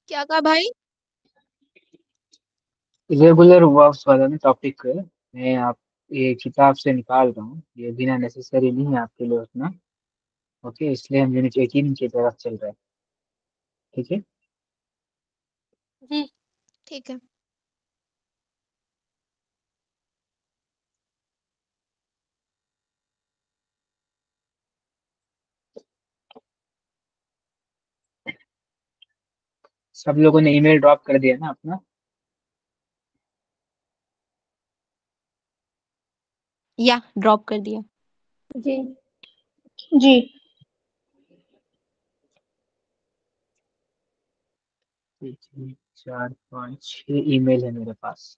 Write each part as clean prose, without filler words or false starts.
क्या कहा भाई? इरेगुलर वर्ब्स वाला ना टॉपिक मैं आप ये किताब से निकाल रहा हूँ। ये बिना नेसेसरी नहीं है आपके लिए उतना। ओके, इसलिए हम यूनिट 18 की तरफ चल रहे हैं। ठीक है। जी। ठीक है। सब लोगों ने ईमेल ड्रॉप कर दिया ना अपना। या ड्रॉप कर दिया। जी। जी। 4 5 6 ईमेल है मेरे पास।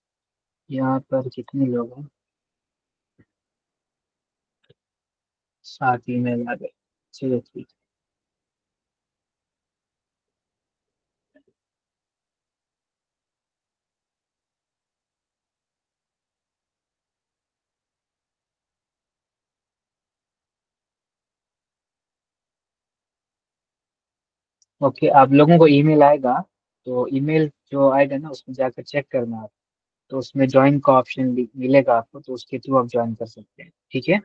यहाँ पर कितने लोग हैं? 7 ईमेल आ गए। चलिए ठीक है। ओके, आप लोगों को ईमेल आएगा। तो ईमेल जो आएगा ना उसमें जाकर चेक करना आप। तो उसमें ज्वाइन का ऑप्शन मिलेगा आपको, तो उसके थ्रू आप ज्वाइन कर सकते हैं। ठीक है।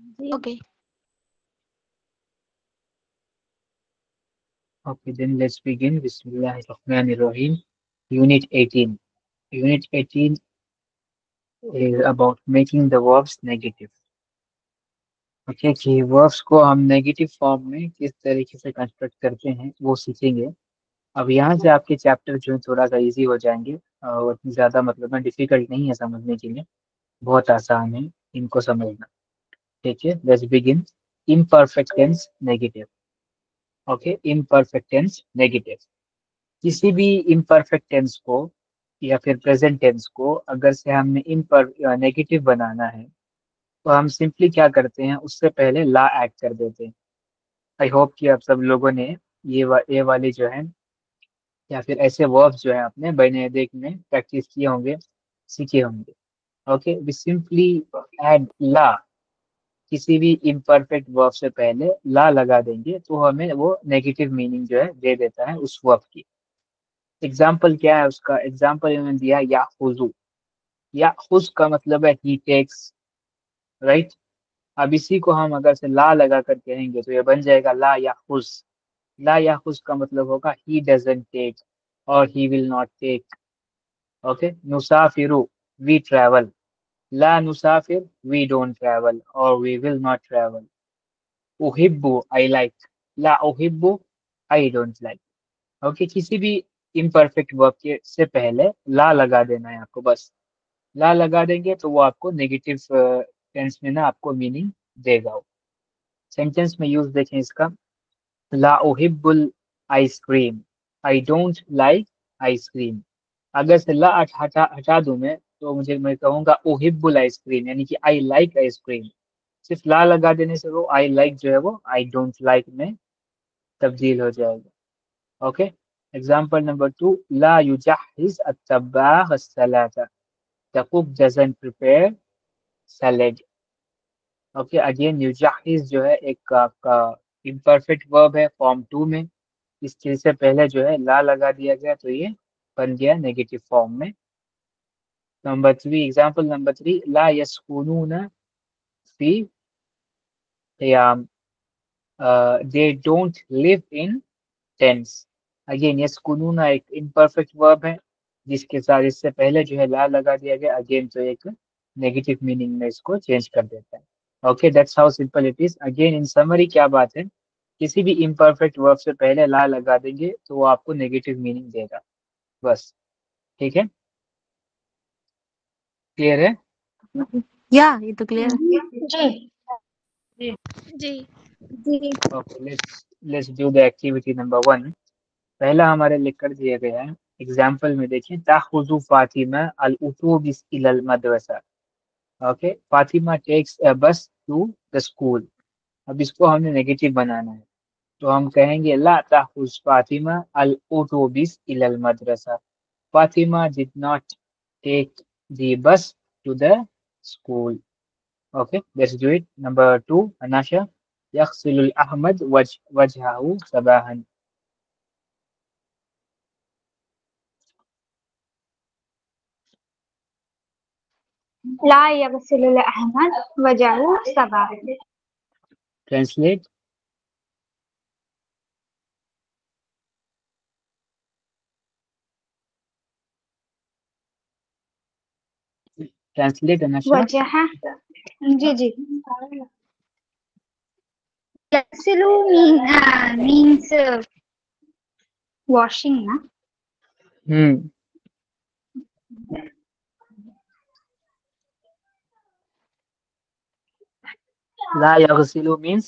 जी। Okay. Okay, then let's begin. Bismillahirrahmanirrahim. Unit 18. Unit 18 is about making the verbs negative. Okay, कि verbs को हम नेगेटिव फॉर्म में किस तरीके से कंस्ट्रक्ट करते हैं वो सीखेंगे। अब यहाँ से आपके चैप्टर जो है थोड़ा सा इजी हो जाएंगे। और उतनी ज़्यादा मतलब में डिफिकल्ट नहीं है समझने के लिए। बहुत आसान है इनको समझना। ठीक है, let's begin. Imperfect tense negative. Okay, imperfect tense negative. किसी भी इम्परफेक्ट टेंस को या फिर प्रेजेंट टेंस को अगर से हमने नेगेटिव बनाना है तो हम सिंपली क्या करते हैं, उससे पहले ला ऐड कर देते हैं। आई होप कि आप सब लोगों ने ये वाले जो है या फिर ऐसे वर्ब्स जो है अपने बने देख में प्रैक्टिस किए होंगे, सीखे होंगे। ओके, वी सिंपली ऐड ला। किसी भी इम्परफेक्ट वर्ब से पहले ला लगा देंगे तो हमें वो नेगेटिव मीनिंग जो है दे देता है उस वर्ब की। एग्जाम्पल क्या है उसका? एग्जाम्पल इन्होंने दिया याखुजू। याखुज का मतलब है ही टेक्स, राइट। अब इसी को हम अगर से ला लगा कर कहेंगे तो ये बन जाएगा ला याखुज। ला याखुज का मतलब होगा ही डजंट टेक और he will not take. Okay, नुसाफिरु, वी ट्रैवल। ला नुसाफिर, वी डोंट ट्रैवल और वी विल नॉट ट्रैवल। उहिब्बु, आई लाइक। ला उहिब्बु, आई डोंट लाइक। ओके, किसी भी इम्परफेक्ट वर्ब के से पहले ला लगा देना है आपको, बस। ला लगा देंगे तो वो आपको नेगेटिव टेंस में ना आपको मीनिंग देगा वो। सेंटेंस में यूज देखें इसका। ला उहिब्बुल ice cream, I don't like ice cream. अगर से ला हटा दूं मैं तो मैं कहूंगा उहिब्बुल आइसक्रीम, यानी कि आई लाइक आइसक्रीम। सिर्फ ला लगा देने से वो आई लाइक जो है वो आई डोंट लाइक में तब्दील हो जाएगा। ओके, एग्जाम्पल नंबर 2, ला युजाहिज अत्तबाख अस्सलाता, the cook doesn't prepare salad. Okay, again युजाहिज जो है एक आपका इम्परफेक्ट वर्ब है फॉर्म 2 में। इस चीज से पहले जो है ला लगा दिया गया तो ये बन गया नेगेटिव फॉर्म में। एग्जाम्पल नंबर 3, ला यस्कुनूना फी क़ियाम, they don't live in tents. Again यस्कुनूना एक इम्परफेक्ट वर्ब है जिसके साथ इससे पहले जो है ला लगा दिया गया, अगेन तो एक नेगेटिव मीनिंग में इसको चेंज कर देता है। Okay, that's how simple it is. Again in summary क्या बात है, किसी भी इम्परफेक्ट वर्ब से पहले ला लगा देंगे तो वो आपको नेगेटिव मीनिंग देगा, बस। ठीक है, क्लियर है? या ये तो क्लियर है। जी। जी। जी। जी। Okay, let's do the activity number 1। पहला हमारे लिख कर दिया गया है। एग्जाम्पल में देखिए, ताखुजु फातिमा अल उतूबिस इलल मदरसा। ओके, फातिमा टेक्स अ बस टू द स्कूल। अब इसको हमने नेगेटिव बनाना है तो हम कहेंगे ला ताखुज फातिमा अल उतूबिस इलल मदरसा। Fatima did not take the bus to the school. Okay, let's do it. Number 2, अनाशा। यग़सिलुल अहमद वजहहु सबाहन। ला यग़सिलुल अहमद वजहहु सबाहन। ट्रांसलेट। ट्रांसलेट अनशा। वजह। जी। यग़सिलु means washing ना। ला यग़सिलु means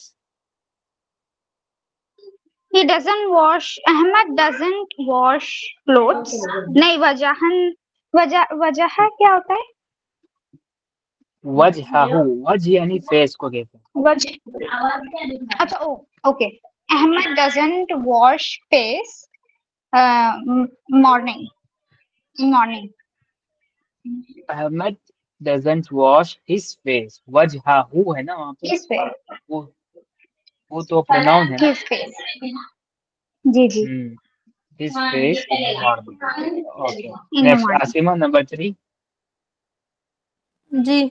he doesn't wash, Ahmad doesn't wash clothes। नहीं, वजह क्या होता है? वजहहु, वजह यानी फेस को कहते हैं। वजह, अच्छा, okay. Ahmad doesn't wash face morning। Ahmad doesn't wash his face। वजहहु है ना वहाँ पे, his face। वो तो प्रोनाउन है ना। his face। जी। his face in the morning। okay, In the next morning। Asima number 3। जी।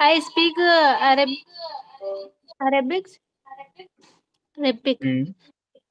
I speak Arabic.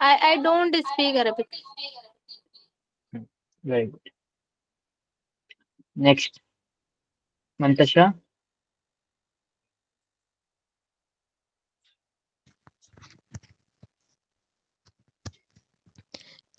I don't speak Arabic. very good। next Mantasha.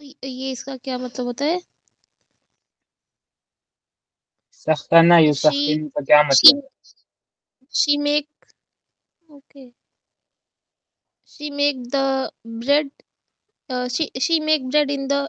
ये इसका क्या मतलब होता है? सखना युसखिन का क्या मतलब? She make the bread. She make bread in the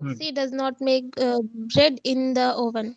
She does not make bread in the oven.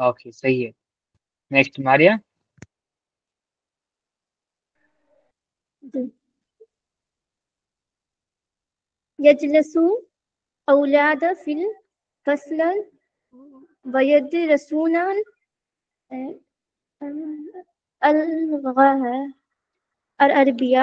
Okay सही है। नेक्स्ट मारिया। यजलसु औलाद फिल फसल वयदरसून अरबिया।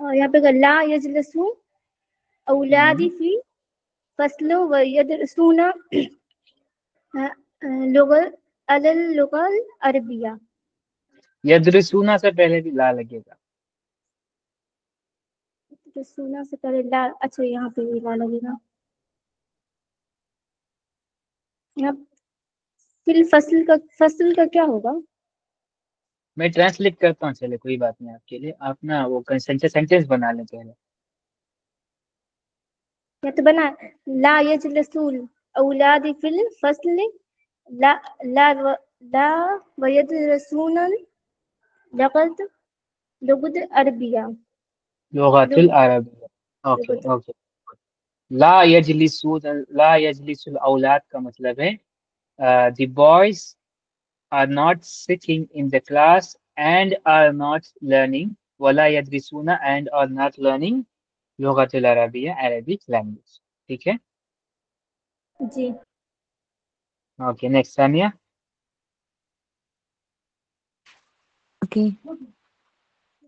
यहाँ पे ला यजलसु औलादी फी फसल वयदरसून लुगल अरबिया। यदरसूना से पहले भी ला लगेगा। यदरसूना से पहले ला, अच्छा यहाँ पे भी ला लगेगा। यहाँ फिल फसल का क्या होगा? मैं ट्रांसलेट करता हूँ, चले कोई बात नहीं आपके लिए। आप ना वो सेंटेंस बना लें पहले। या तो बना ला यजलसूल औलादी फिल फसल ला ला ला वयदरसून लुगद अरबिया। लुगतुल अरबिया। ओके। ला यजलिसुल औलाद का मतलब है the boys are not sitting in the class and are not learning। वला यदरिसूना and are not learning लुगतुल अरबिया, Arabic language। ठीक है जी। Okay next Sania. Okay.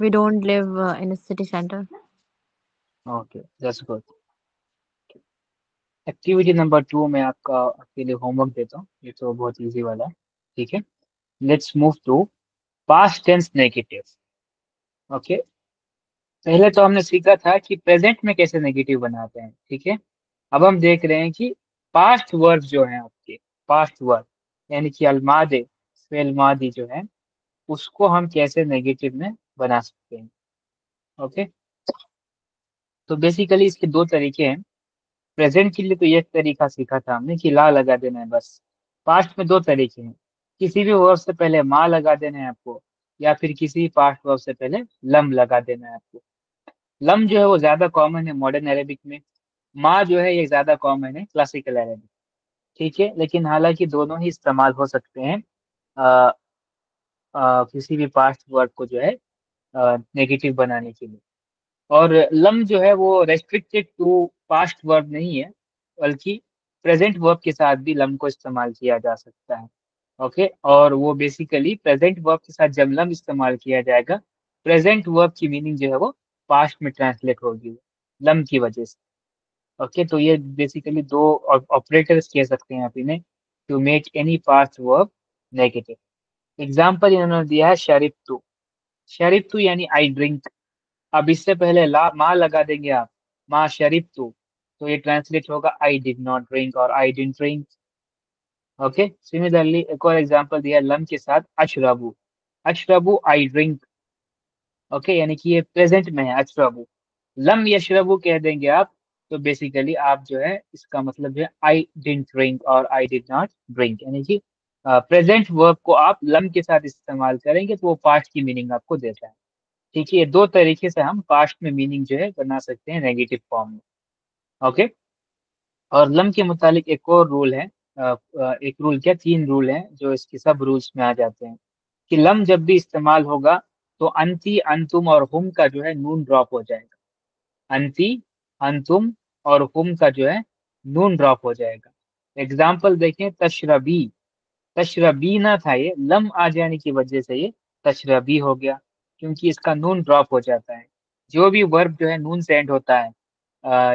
We don't live in a city center. Okay that's good. Activity number 2 में आपके लिए होमवर्क देता हूँ। ये तो बहुत इजी वाला है। ठीक है, let's move to past tense negative. Okay, पहले तो हमने सीखा था कि प्रेजेंट में कैसे नेगेटिव बनाते हैं। ठीक है, अब हम देख रहे हैं कि पास्ट वर्ब जो है आपके, पास्ट वर्ब यानी कि अलमादे, फेल मादी जो है उसको हम कैसे नेगेटिव में बना सकते हैं। ओके, तो बेसिकली इसके दो तरीके हैं। प्रेजेंट के लिए तो एक तरीका सीखा था हमने कि ला लगा देना है बस। पास्ट में दो तरीके हैं, किसी भी वर्ब से पहले मा लगा देना है आपको, या फिर किसी पास्ट वर्ब से पहले लम लगा देना है आपको। लम जो है वो ज्यादा कॉमन है मॉडर्न अरेबिक में, मा जो है ये ज्यादा कॉमन है क्लासिकल अरेबिक। ठीक है, लेकिन हालांकि दोनों ही इस्तेमाल हो सकते हैं आ, किसी भी पास्ट वर्ब को जो है नेगेटिव बनाने के लिए। और लम जो है वो रेस्ट्रिक्टेड टू पास्ट वर्ब नहीं है, बल्कि प्रेजेंट वर्ब के साथ भी लम को इस्तेमाल किया जा सकता है। ओके, और वो बेसिकली प्रेजेंट वर्ब के साथ जब लम इस्तेमाल किया जाएगा, प्रेजेंट वर्ब की मीनिंग जो है वो पास्ट में ट्रांसलेट होगी लम की वजह से। ओके, तो ये बेसिकली दो ऑपरेटर्स कह सकते हैं आप इन्हें, to make any past verb negative. Example इन्होंने दिया है शरीब टू यानी आई ड्रिंक। अब इससे पहले ला मा लगा देंगे आप, मा शरीब तो ये ट्रांसलेट होगा आई डिड नॉट ड्रिंक और I didn't drink. Okay, similarly एक और एग्जांपल दिया लम के साथ अशरबू, अशरबू आई ड्रिंक। ओके, यानी कि ये प्रेजेंट में है अशरबू। लम यशरबू कह देंगे आप, तो बेसिकली आप जो है इसका मतलब है आई डिडंट ड्रिंक और आई डिड नॉट ड्रिंक, यानी कि प्रेजेंट वर्ब को आप लम के साथ इस्तेमाल करेंगे तो वो पास्ट की मीनिंग आपको देता है। ठीक है, ये दो तरीके से हम पास्ट में मीनिंग जो है बना सकते हैं नेगेटिव फॉर्म में। ओके, और लम के मुतालिक एक और रूल है, एक रूल क्या, तीन रूल हैं जो इसके सब रूल्स में आ जाते हैं कि लम जब भी इस्तेमाल होगा तो अंती अंतुम और हुम का जो है नून ड्रॉप हो जाएगा। अंती अंतुम और हुम का जो है नून ड्रॉप हो जाएगा। एग्जाम्पल देखें, तशरबी, तशरबीना था, ये लम आ जाने की वजह से ये तशरबी हो गया, क्योंकि इसका नून ड्रॉप हो जाता है। जो भी वर्ब जो है नून से एंड होता है,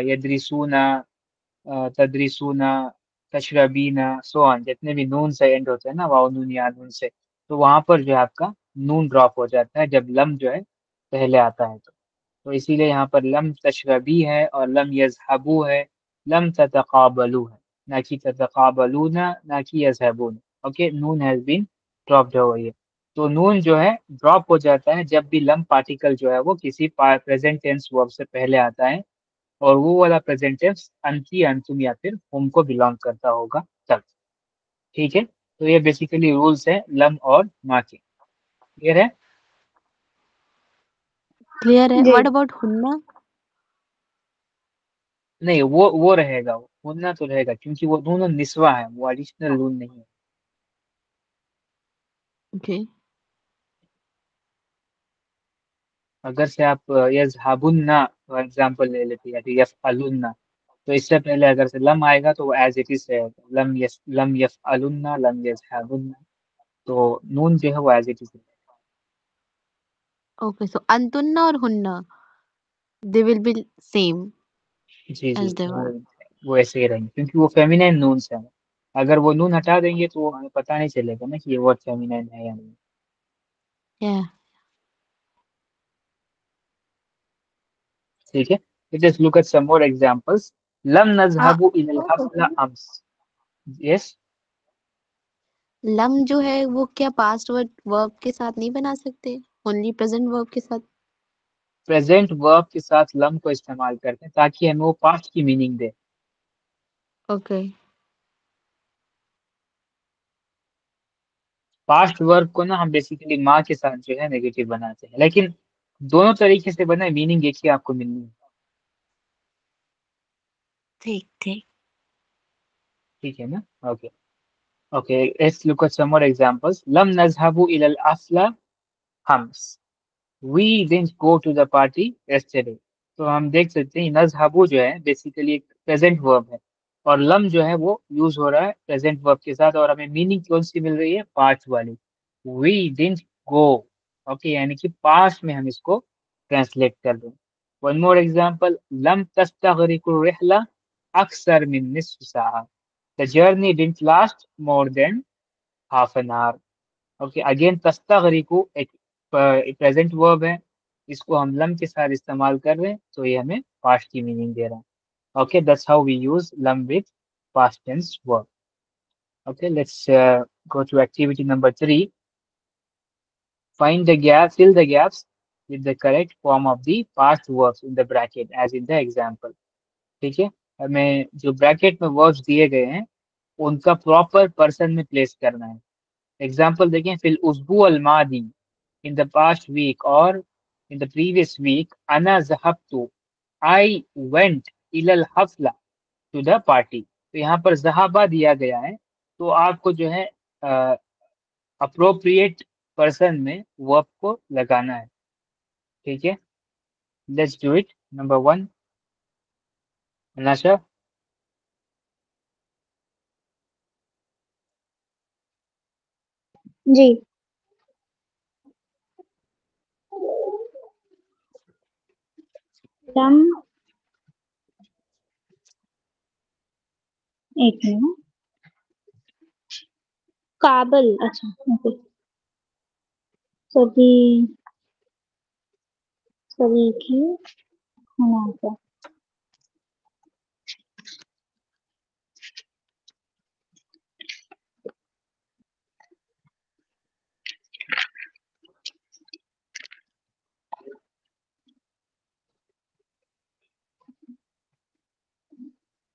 यदरिसूना, तदरिसूना, तशरबीना, सो ऑन, जितने भी नून से एंड होते हैं ना, वाव नून या नून से, तो वहां पर जो है आपका नून ड्रॉप हो जाता है जब लम जो है पहले आता है। तो इसीलिए यहाँ पर लम तशरबी है और लम यजहबू है, लम ततकाबलू है, ना कि ततकाबलूना, ना कि यजहबून। ओके, नून हैज बीन ड्रॉप्ड हो गई है। तो नून जो है ड्रॉप हो जाता है जब भी लम पार्टिकल जो है वो किसी प्रेजेंट टेंस वर्ब से पहले आता है, और वो वाला प्रेजेंट टेंस अंती अंतुम या फिर हुम को बिलोंग करता होगा तब। ठीक है, तो ये बेसिकली रूल्स है लम और मा के। क्लियर है? क्लियर है। जी। व्हाट अबाउट हुन्ना? नहीं, वो रहेगा, वो होना तो रहेगा, क्योंकि वो दोनों निस्वा है, वो एडिशनल नून नहीं है। ओके। अगर से आप यजहाबुन्ना फॉर एग्जाम्पल ले लेते हैं या फिर यफअलुन्ना, तो इससे पहले अगर से लम आएगा तो वो एज इट इज रहेगा, लम यफअलुन्ना, लम यजहाबुन्ना, तो नून जो है वो as it is. Okay, so अंतुन्ना और हुन्ना, दे विल बी सेम जी जी, एज दे वर। वो ऐसे ही रहेंगे क्योंकि वो फेमिनाइन नून से है। अगर वो नून हटा देंगे तो वो हमें पता नहीं चलेगा ना कि ये वर्ड फेमिनाइन है या नहीं। या ठीक है, let's look at some more examples. लम नज़हबु इलल हफ्ला क्वेश्चन, अम्स। यस, लम जो है वो क्या पास्ट वर्ब के साथ नहीं बना सकते, ओनली प्रेजेंट वर्ब के साथ? प्रेजेंट वर्ब के साथ लम को इस्तेमाल करते हैं ताकि हमें वो पास्ट की मीनिंग दे। ओके। पास्ट वर्ब को ना हम बेसिकली माँ के साथ जो है नेगेटिव बनाते हैं, लेकिन दोनों तरीके से बना मीनिंग एक ही आपको मिलनी है। ठीक ठीक। ठीक है ना? Okay, okay, let's look at some more examples. लम नज़हबु इलल अफ्ला हम्स, we didn't go to the party yesterday. तो हम देख सकते हैं नज़हबु जो है बेसिकली एक प्रेजेंट वर्ब है, और लम जो है वो यूज हो रहा है प्रेजेंट वर्ब के साथ, और हमें मीनिंग कौन सी मिल रही है, पास्ट वाली, वी डिडंट गो। ओके, यानी कि पास्ट में हम इसको ट्रांसलेट कर दें। वन मोर एग्जांपल, लम तस्तगरिकु रिहला अक्सर मिन निस्फ सआ, the journey didn't last more than half an hour. Okay, again तस्तगरिकु एक प्रेजेंट वर्ब है, इसको हम लम के साथ इस्तेमाल कर रहे हैं तो ये हमें पास्ट की मीनिंग दे रहा है। Okay, that's how we use लम with past tense verb. Okay, let's go to activity number 3. Fill the gaps with the correct form of the past verbs in the bracket as in the example. ठीक है, हमें जो bracket में verbs दिए गए हैं उनका प्रॉपर पर्सन में प्लेस करना है. एग्जाम्पल देखें, फिल उस्बू अल मादी, in the past week or in the previous week, ana zahabtu, I went ilal hafla, to the party. तो यहाँ पर जहाबा दिया गया है, तो आपको जो है अप्रोप्रिएट पर्सन में वर्ब को लगाना है. ठीक है, लेट्स डू इट. नंबर 1, अनाशा. जी. लम, एक मिनट. काबल, अच्छा ओके. सभी सभी की होना था.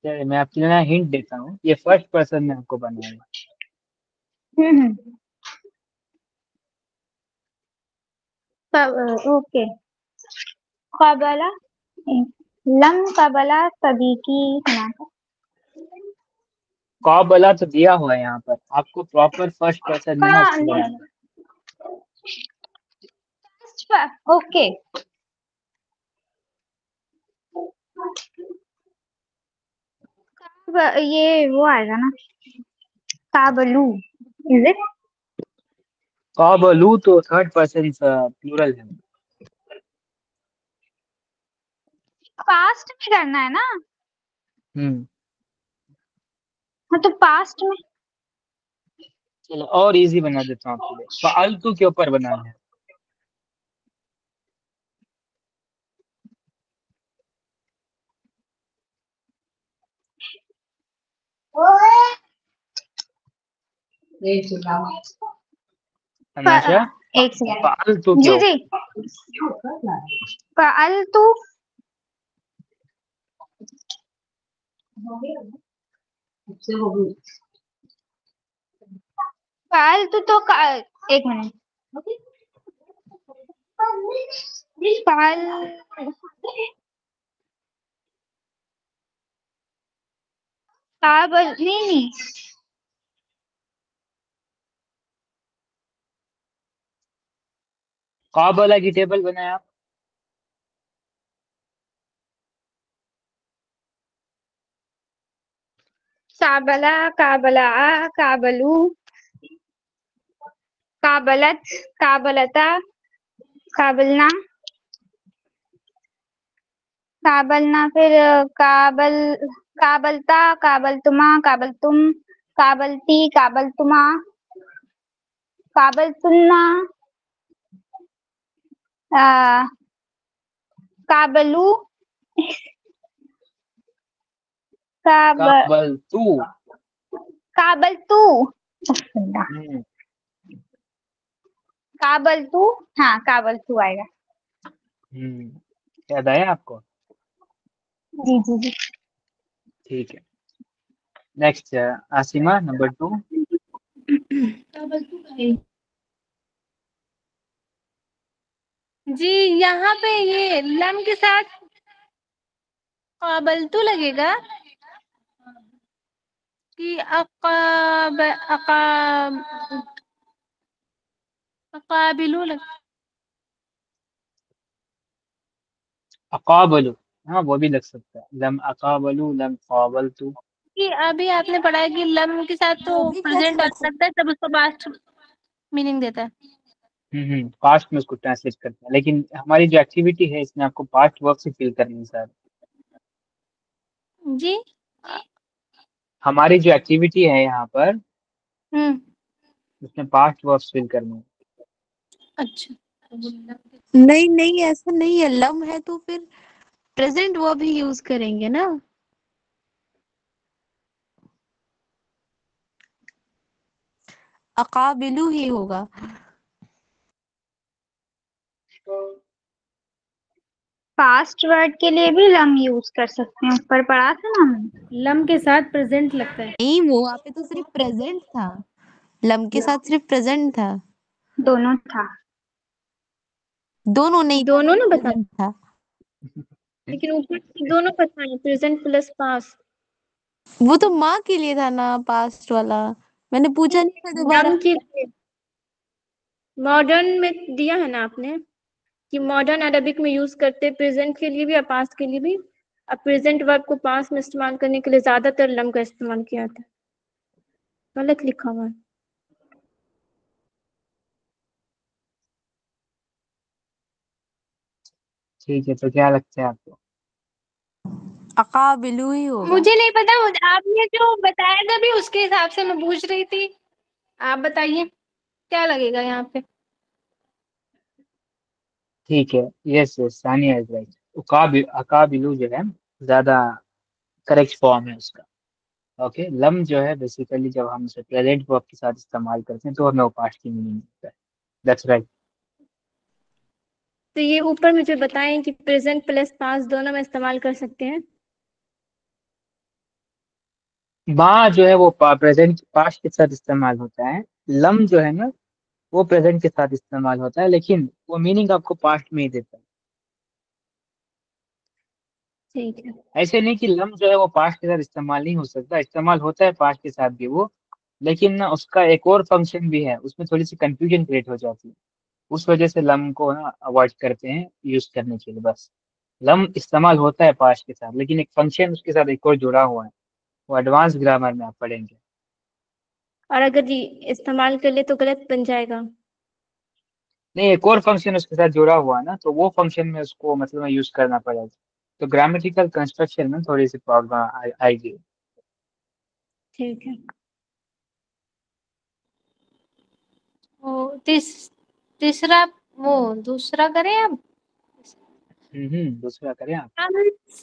चलिए, मैं आपके लिए हिंट देता हूँ, ये फर्स्ट पर्सन में आपको बनाना है. हम्म. ओके. काबला, लम काबला सभी की होना था. काबला तो दिया हुआ है यहाँ पर, आपको प्रॉपर फर्स्ट पर्सन में उसको बनाना है. ओके. ये वो आएगा ना, काबलू. Is it? काबलू तो थर्ड पर्सन प्लूरल है. पास्ट में करना है ना. हम्म. हाँ तो पास्ट में. चलो और इजी बना देता हूँ आपके लिए. फालतू के ऊपर बनाना है. अनाशा, एक सेकंड. फालतू के जी ऊपर. जी. फालतू. फालतू तो एक मिनट. फाल काबल नहीं. काबला की टेबल बनाए आप. काबला, काबला, काबलू, काबलत, काबलता, काबलना, काबलना, फिर काबल, काबलता, काबलतुमा, काबलतुम, काबलती, काबलतुमा, काबलतुन्ना, काबलू, काबल तू. काबलतू. हम्म. काबलतू. हाँ काबलतू आएगा. याद आया आपको? जी जी जी. ठीक है. Next Asima, number 2. जी, यहाँ पे ये लम के साथ काबलतू लगेगा कि अकाबिलू अकाबलू, हाँ वो भी लग सकता है. लम अकाबलू, लम काबलतू. कि अभी आपने पढ़ा है कि लम के साथ तो वो भी कैसे प्रेजेंट लग लगता है, तब उसको पास्ट मीनिंग देता है. पास्ट में उसको ट्रांसलेट करता है, लेकिन हमारी जो एक्टिविटी है इसमें आपको पास्ट वर्ब से फिल करनी है सर. जी. हमारी जो एक्टिविटी है यहाँ पर हम्म. उसमें पास्ट वर्ब फिल करनी है. अच्छा. नहीं नहीं, ऐसा नहीं है. लम है तो फिर प्रेजेंट वर्ब ही यूज करेंगे ना. अकाबिलु ही होगा। पास्ट वर्ड के लिए भी लम यूज कर सकते हैं, ऊपर पढ़ा था ना हमने। लम के साथ प्रेजेंट लगता है। नहीं, वो वहाँ पे तो सिर्फ प्रेजेंट था, लम के साथ सिर्फ प्रेजेंट था, दोनों था। दोनों नहीं था, दोनों सिर्फ ना बता, प्रेजेंट था। लेकिन ऊपर दोनों बताए, प्रेजेंट प्लस पास। वो तो माँ के लिए था ना पास्ट वाला, मैंने पूछा नहीं था दोबारा। लम के लिए मॉडर्न में दिया है ना आपने कि मॉडर्न अरबिक में यूज करते प्रेजेंट के लिए भी और पास्ट के लिए भी। अब प्रेजेंट वर्ब को पास्ट में इस्तेमाल करने के लिए ज्यादातर लम का इस्तेमाल किया जाता है। गलत लिखा हुआ है। ठीक है, तो क्या लगता है आपको? अकाबिलु ही होगा। मुझे नहीं पता, आपने जो बताया था भी उसके हिसाब से मैं पूछ रही थी। आप बताइए क्या लगेगा यहाँ पे। ठीक है, yes yes, Sania is right. अकाबिलु जो है ज्यादा करेक्ट फॉर्म है उसका। ओके, लम जो है बेसिकली जब हम उसे प्रेजेंट वर्ब के साथ इस्तेमाल करते हैं तो हमें वो पास्ट की मीनिंग मिलता है। That's right. तो ये ऊपर मुझे बताएं कि प्रेजेंट प्लस पास्ट दोनों में इस्तेमाल कर सकते हैं। माँ जो है वो प्रेजेंट पास्ट के साथ इस्तेमाल होता है। लम जो है ना वो प्रेजेंट के साथ इस्तेमाल होता है, लेकिन वो मीनिंग आपको पास्ट में ही देता है। ठीक है। ऐसे नहीं कि लम जो है वो पास्ट के साथ इस्तेमाल नहीं हो सकता, इस्तेमाल होता है पास्ट के साथ भी वो, लेकिन ना उसका एक और फंक्शन भी है, उसमें थोड़ी सी कंफ्यूजन क्रिएट हो जाती है। उस वजह से लम को ना अवॉइड करते हैं यूज करने के लिए। बस लम इस्तेमाल होता है पास्ट के साथ, लेकिन एक फंक्शन उसके साथ एक और जुड़ा हुआ है, वो एडवांस ग्रामर में आप पढ़ेंगे। और अगर ये इस्तेमाल कर ले तो गलत बन जाएगा। नहीं, एक और फंक्शन उसके साथ जुड़ा हुआ है ना, तो वो फंक्शन में उसको मतलब यूज करना पड़ेगा। तो ग्रामेटिकल कंस्ट्रक्शन में थोड़ी सी प्रॉब्लम आएगी। ठीक है। तीसरा, वो दूसरा करें अब। दूसरा करें आप। अम्स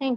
नहीं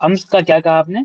अम्स का क्या कहा आपने?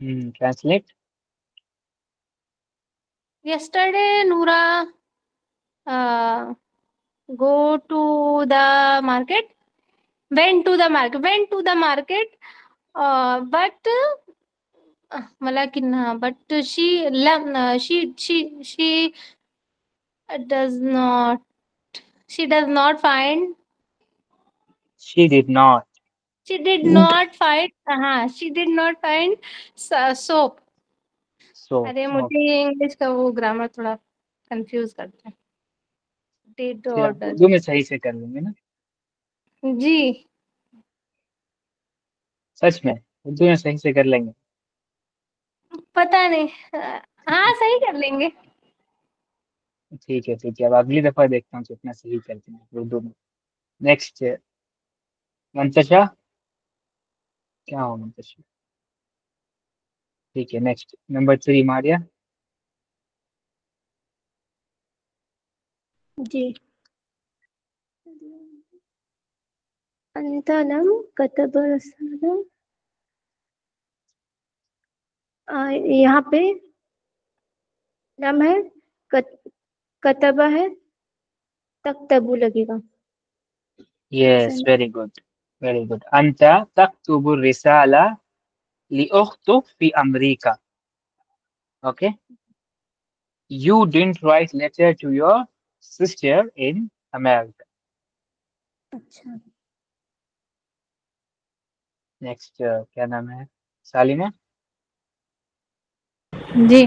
Translate. Yesterday Noora go to the market went to the market but she does not find she did not. she did not find soap. सो अरे मुझे ये इंग्लिश का वो ग्रामर थोड़ा कंफ्यूज करता है। did फिर और आप does. उर्दू में सही से कर लेंगे ना? जी सच में उर्दू में सही से कर लेंगे। पता नहीं, हाँ सही कर लेंगे। ठीक है ठीक है, अब अगली दफा देखता हूँ कितना सही करते हैं उर्दू में। नेक्स्ट, मंतशा। क्या हो मंतशा? ठीक है, नेक्स्ट नंबर 3 मारिया। जी अंत लम कतब रसाला, यहाँ पे लम है, कतबा है, तकतबू लगेगा। Yes, very good very good. अंत तक्तुबु रिसाला लिउख्तुक फी अमरीका। Okay, you didn't write letter to your sister in America. अच्छा नेक्स्ट, क्या नाम है? सालिमा। जी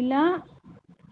इला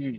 हम्म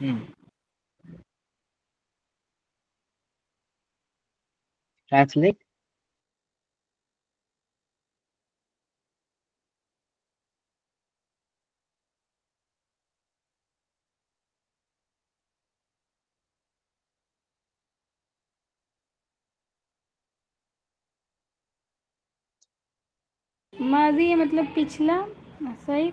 हम्म ट्रांसलेट. माजी मतलब पिछला. सही.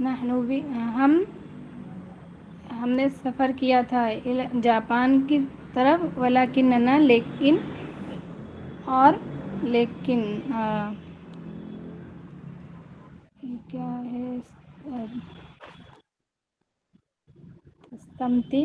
नहनु भी हमने सफ़र किया था जापान की तरफ. वलाकिन्ना लेकिन और लेकिन क्या है स्तमती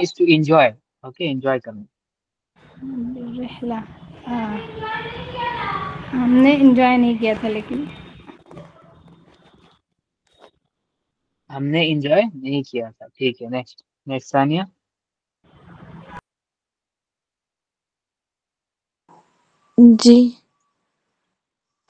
is to enjoy. Okay, enjoy करना. रहला. हमने एंजॉय नहीं किया था लेकिन. हमने enjoy नहीं किया था. ठीक है. नेक्स्ट सानिया. जी.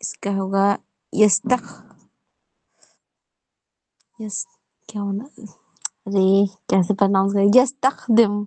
इसका होगा क्या होना. अरे कैसे प्रोनाउंस करें. यस्तखदिम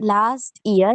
last year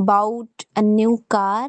bought a new car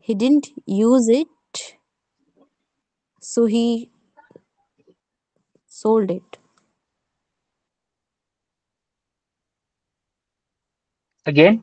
he didn't use it so he sold it. Again.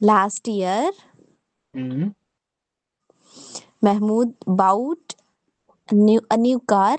Last year Mahmoud bought a new car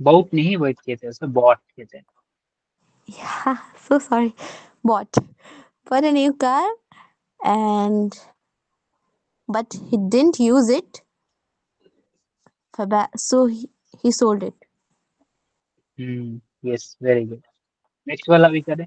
bought नहीं wait कहते हैं, उसे bought कहते हैं. yeah, so sorry. bought a new car but he didn't use it so he sold it. Yes, very good. Next वाला भी करें.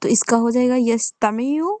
तो इसका हो जाएगा यस्तमियु.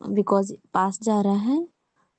because पास जा रहा है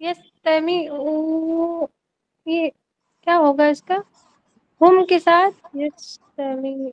यस्तमिउ. ये क्या होगा इसका हम के साथ. यस्तमिउ.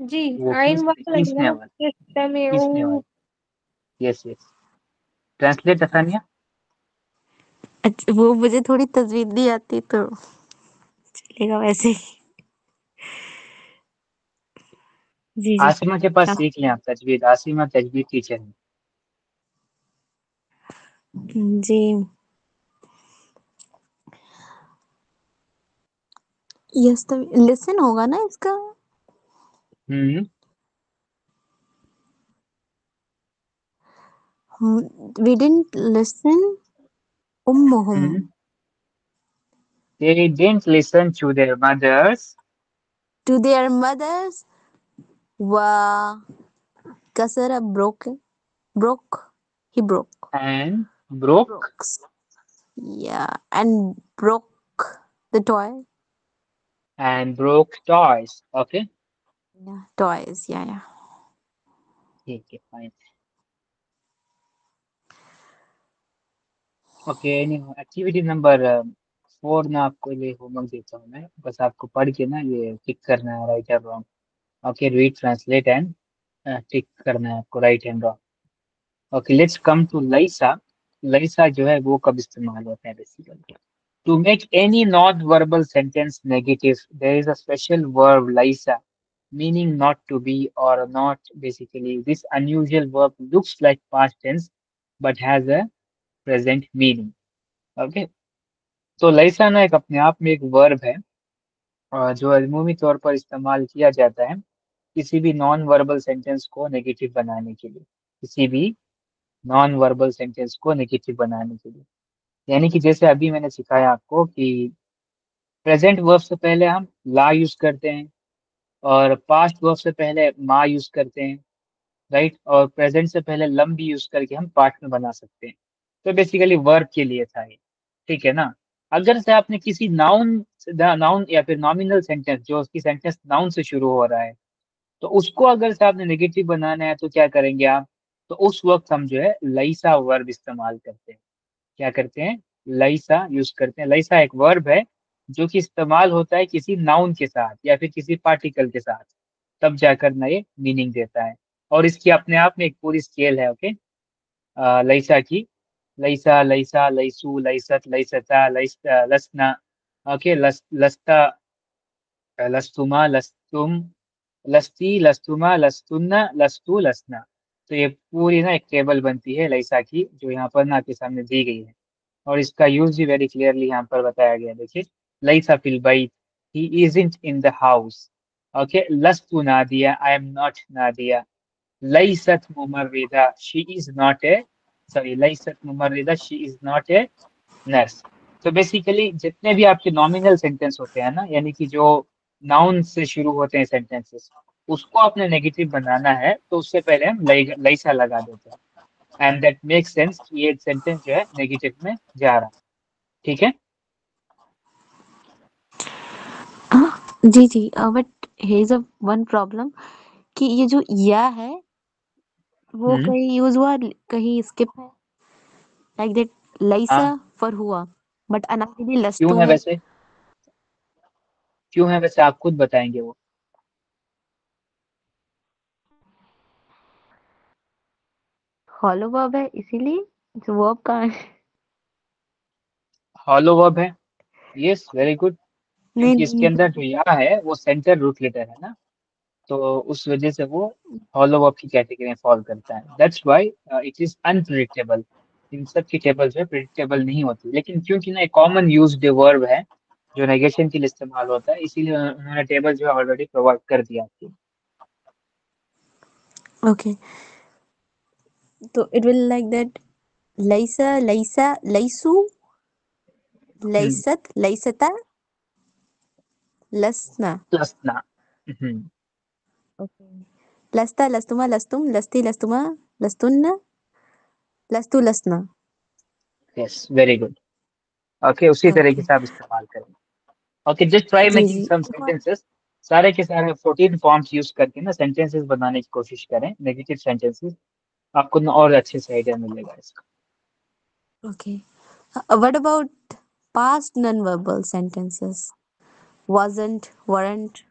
जी वो आइन वाला खींचने लगेगा. वाला. यस्तमिउ. yes. ट्रांसलेट असानिया. वो मुझे थोड़ी तजवीज नहीं आती तो चलेगा वैसे ही. जी आसिमा के पास सीख लें आप तजवीज. आसिमा तजवीज टीचर है. जी. लिसन होगा ना इसका. we didn't listen ummuhum. They didn't listen to their mothers. wa kasara broke broke. He broke. and broke Broke. Yeah, and broke the toy. and broke toys. Okay, Yeah, toys. Yeah, yeah. ठीक है, fine. Okay, activity number 4 ना आपको ये homework देता हूँ मैं, बस आपको पढ़ के ना ये टिक करना है राइट और wrong. Okay, read, translate and tick करना है आपको right and wrong. Okay, let's come to लाइसा. लाइसा जो है वो कब इस्तेमाल होता है basically? To make any non verbal sentence negative there is a special verb लाइसा meaning not to be or not. Basically this unusual verb looks like past tense but has a present meaning. Okay, तो लैसा ना एक अपने आप में एक verb है जो अमूमी तौर पर इस्तेमाल किया जाता है किसी भी नॉन वर्बल सेंटेंस को नेगेटिव बनाने के लिए. किसी भी नॉन वर्बल सेंटेंस को नेगेटिव बनाने के लिए, यानी कि जैसे अभी मैंने सिखाया आपको कि प्रेजेंट वर्ब से पहले हम ला यूज करते हैं और पास्ट वर्ब से पहले मा यूज करते हैं, राइट, और प्रेजेंट से पहले लम भी यूज करके हम पास्ट में बना सकते हैं. तो बेसिकली वर्ब के लिए था ये, ठीक है ना. अगर से आपने किसी नाउन नाउन या फिर नॉमिनल सेंटेंस जो उसकी सेंटेंस नाउन से शुरू हो रहा है तो उसको अगर से आपने नेगेटिव बनाना है तो क्या करेंगे आप? तो उस वक्त हम जो है लईसा वर्ब इस्तेमाल करते हैं. क्या करते हैं? लईसा यूज करते हैं. लईसा एक वर्ब है जो कि इस्तेमाल होता है किसी नाउन के साथ या फिर किसी पार्टिकल के साथ, तब जाकर ना ये मीनिंग देता है. और इसकी अपने आप में एक पूरी स्केल है. ओके, लईसा की, लईसा, लईसा, लईसू, लईसत, लईसता, लसना. ओके, लस्ता, लस्तुमा, लस्तुम, लस्ती, लस्तुमा, लस्तुन्ना, लस्तु, लसना. तो ये पूरी ना एक टेबल बनती है लईसा की जो यहाँ पर ना आपके सामने दी गई है और इसका यूज भी वेरी क्लियरली यहाँ पर बताया गया है. देखिए, लईसा फिल बैत, he isn't in the house. Okay, लस्तु Nadia, I am not Nadia. लईसत मुमर्रिदा, she is not a, sorry, लईसत मुमर्रिदा, she is not a nurse. तो बेसिकली जितने भी आपके नॉमिनल सेंटेंस होते हैं ना, यानी कि जो नाउन से शुरू होते हैं सेंटेंसेस, उसको आपने नेगेटिव बनाना है तो उससे पहले हम लईसा लगा देते हैं एंड दैट मेक सेंस कि ये सेंटेंस जो है नेगेटिव में जा रहा है. ठीक है. जी जी. But has a one problem कि ये जो या है वो कहीं यूज हुआ, कहीं स्किप है. लाइक दैट लईसा हाँ, फॉर हुआ, बट अनारकली लस्तू क्यों है है. वैसे? क्यों है वैसे आप खुद बताएंगे वो. हॉलो वर्ब है इसीलिए. जो वर्ब कहाँ है? हॉलो वर्ब है. Yes, very good. नहीं क्योंकि इसके नहीं. अंदर जो या है वो सेंटर रूट लेटर है ना, तो उस वजह से वो हॉलो वर्ब की कैटेगरी में फॉल करता है. That's why it is unpredictable. इन सब की टेबल जो है प्रिडिक्टेबल नहीं होती, लेकिन क्योंकि ना एक कॉमन यूज्ड वर्ब है जो नेगेशन के लिए इस्तेमाल होता है, इसीलिए उन्होंने टेबल जो है ऑलरेडी प्रोवाइड कर दिया आपको. ओके, तो इट विल लाइक दैट लईसा, लईसा, लईसू, लईसत, लईसता, लसना. प्लस ना. ओके. लस्ता, लस्तुमा, लस्तुम, लस्ती, लस्तुमा, लस्तुन्ना, लस्तु, लसना. Yes, very good. ओके, उसी तरीके ओके. से आप इस्तेमाल करें. ओके, जस्ट ट्राई जी मेकिंग जी. Some sentences. सारे के सारे 14 फॉर्म्स यूज करके ना सेंटेंसेस बनाने की कोशिश करें, नेगेटिव सेंटेंसेस. आपको ना और अच्छे से आइडिया मिलेगा इसका. Okay. What about past non-verbal sentences? Wasn't, weren't,